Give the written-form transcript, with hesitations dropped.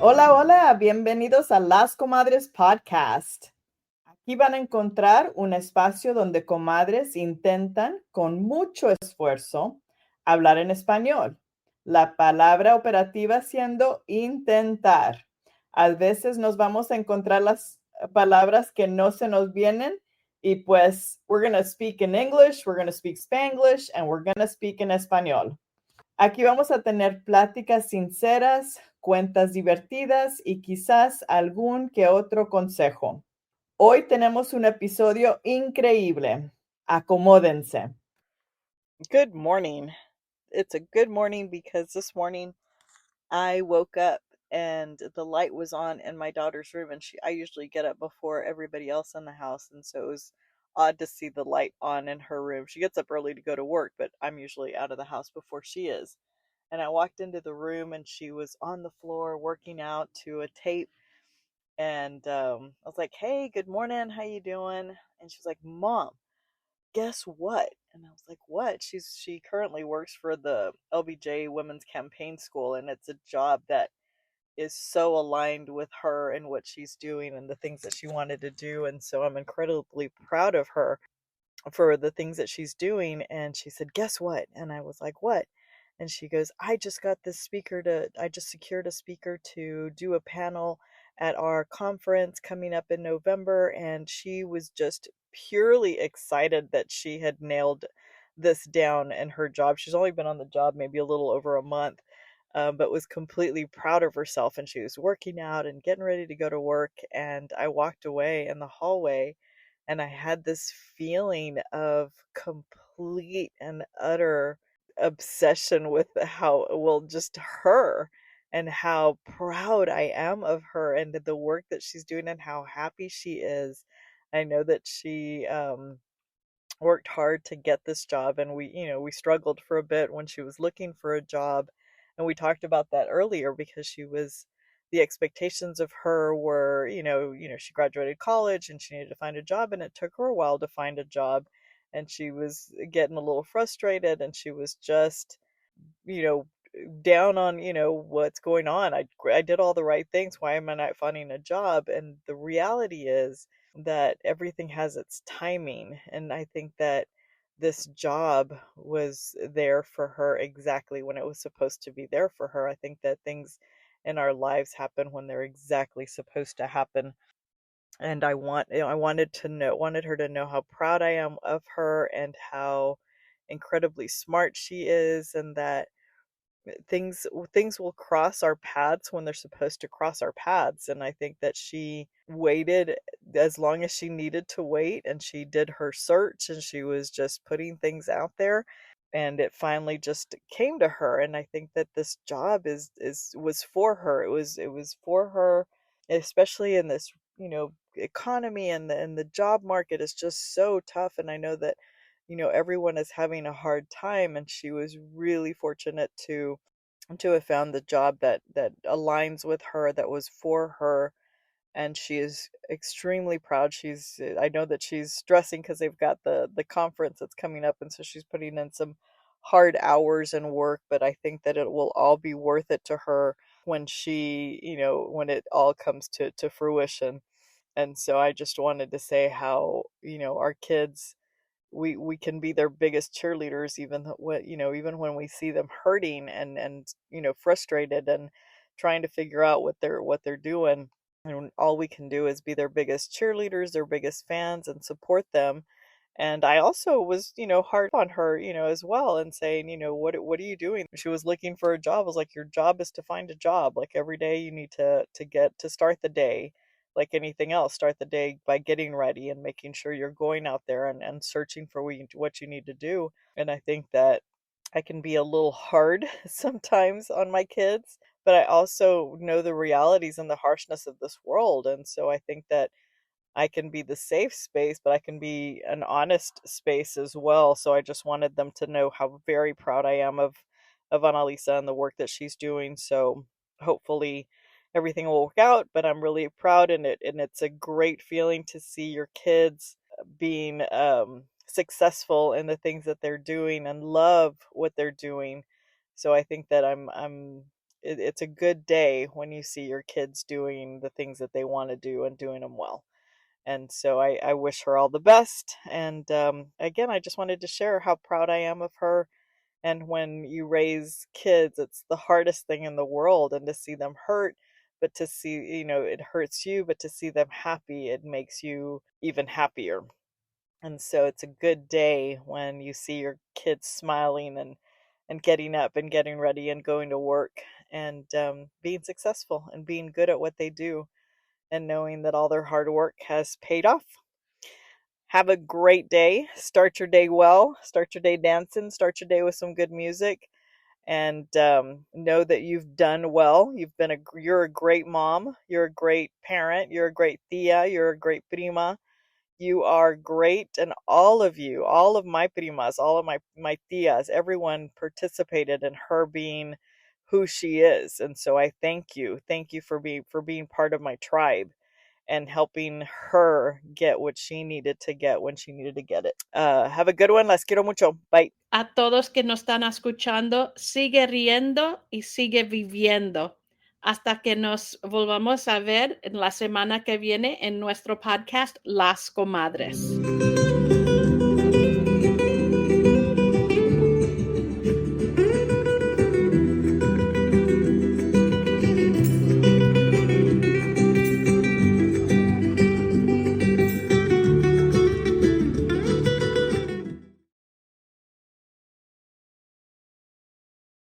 Hola, hola, bienvenidos a Las Comadres Podcast. Aquí van a encontrar un espacio donde comadres intentan con mucho esfuerzo hablar en español. La palabra operativa siendo intentar. A veces nos vamos a encontrar las palabras que no se nos vienen y pues we're going to speak in English, we're going to speak Spanglish, and we're going to speak in español. Aquí vamos a tener pláticas sinceras, cuentas divertidas y quizás algún que otro consejo. Hoy tenemos un episodio increíble. Acomódense. Good morning. It's a good morning because this morning I woke up and the light was on in my daughter's room, and I usually get up before everybody else in the house, and so it was odd to see the light on in her room. She gets up early to go to work, but I'm usually out of the house before she is. And I walked into the room and she was on the floor working out to a tape, and I was like, "Hey, good morning. How you doing?" And she's like, "Mom, guess what?" And I was like, "What?" She currently works for the LBJ Women's Campaign School, and it's a job that is so aligned with her and what she's doing and the things that she wanted to do. And so I'm incredibly proud of her for the things that she's doing. And she said, "Guess what?" And I was like, "What?" And she goes, I just secured a speaker to do a panel at our conference coming up in November." And she was just purely excited that she had nailed this down in her job. She's only been on the job maybe a little over a month, but was completely proud of herself. And she was working out and getting ready to go to work. And I walked away in the hallway and I had this feeling of complete and utter obsession with how, well, just her, and how proud I am of her and the work that she's doing and how happy she is. I know that she worked hard to get this job, and we struggled for a bit when she was looking for a job, and we talked about that earlier because the expectations of her were, she graduated college and she needed to find a job, and it took her a while to find a job, and she was getting a little frustrated, and she was just, you know down on, what's going on. I did all the right things, why am I not finding a job? And the reality is that everything has its timing, and I think that this job was there for her exactly when it was supposed to be there for her. I think that things in our lives happen when they're exactly supposed to happen. And I wanted her to know how proud I am of her and how incredibly smart she is, and that things will cross our paths when they're supposed to cross our paths. And I think that she waited as long as she needed to wait, and she did her search, and she was just putting things out there, and it finally just came to her. And I think that this job is was for her. It was for her, especially in this, economy, and the job market is just so tough. And I know that, everyone is having a hard time, and she was really fortunate to have found the job that aligns with her, that was for her. And she is extremely proud. I know that she's stressing because they've got the conference that's coming up, and so she's putting in some hard hours and work, but I think that it will all be worth it to her when when it all comes to fruition. And so I just wanted to say how, our kids, we can be their biggest cheerleaders, even even when we see them hurting and frustrated and trying to figure out what they're doing. And all we can do is be their biggest cheerleaders, their biggest fans, and support them. And I also was, hard on her, as well, and saying, what are you doing? She was looking for a job. I was like, your job is to find a job. Like, every day you need to start the day like anything else. Start the day by getting ready and making sure you're going out there and searching for what you need to do. And I think that I can be a little hard sometimes on my kids, but I also know the realities and the harshness of this world. And so I think that I can be the safe space, but I can be an honest space as well. So I just wanted them to know how very proud I am of Annalisa and the work that she's doing. So hopefully everything will work out, but I'm really proud, and it's a great feeling to see your kids being successful in the things that they're doing and love what they're doing. So I think that I'm it's a good day when you see your kids doing the things that they want to do and doing them well. And so I wish her all the best. And again, I just wanted to share how proud I am of her. And when you raise kids, it's the hardest thing in the world. And to see them hurt, but to see, it hurts you, but to see them happy, it makes you even happier. And so it's a good day when you see your kids smiling and getting up and getting ready and going to work and being successful and being good at what they do and knowing that all their hard work has paid off. Have a great day. Start your day well. Start your day dancing. Start your day with some good music, and know that you've done well. You're a great mom. You're a great parent. You're a great tia. You're a great prima. You are great, and all of you, all of my primas, all of my tias, everyone participated in her being who she is, and so I thank you. Thank you for being part of my tribe and helping her get what she needed to get when she needed to get it. Have a good one. Las quiero mucho. Bye. A todos que nos están escuchando, sigue riendo y sigue viviendo. Hasta que nos volvamos a ver en la semana que viene en nuestro podcast Las Comadres.